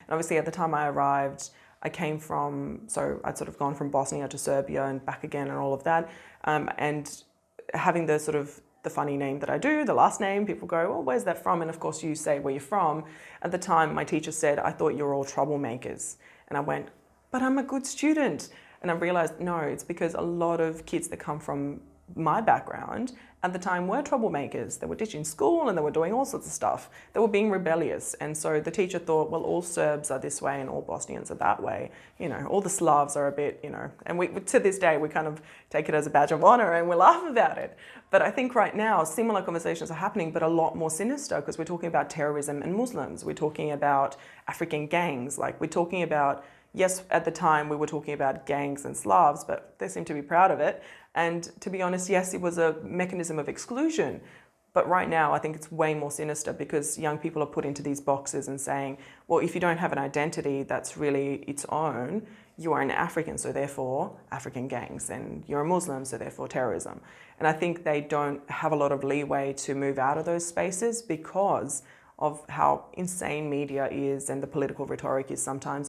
And obviously at the time I arrived, I came from, so I'd sort of gone from Bosnia to Serbia and back again and all of that. And having the sort of the funny name that I do, the last name, people go, well, where's that from? And of course you say where you're from. At the time, my teacher said, I thought you were all troublemakers. And I went, but I'm a good student. And I realized, no, it's because a lot of kids that come from my background at the time were troublemakers. They were ditching school and they were doing all sorts of stuff. They were being rebellious. And so the teacher thought, well, all Serbs are this way and all Bosnians are that way. You know, all the Slavs are a bit, you know, and we, to this day, we kind of take it as a badge of honor and we laugh about it. But I think right now, similar conversations are happening, but a lot more sinister because we're talking about terrorism and Muslims. We're talking about African gangs. Like we're talking about, yes, at the time we were talking about gangs and Slavs, but they seem to be proud of it. And to be honest, yes, it was a mechanism of exclusion. But right now, I think it's way more sinister because young people are put into these boxes and saying, well, if you don't have an identity that's really its own, you are an African, so therefore African gangs, and you're a Muslim, so therefore terrorism. And I think they don't have a lot of leeway to move out of those spaces because of how insane media is and the political rhetoric is sometimes.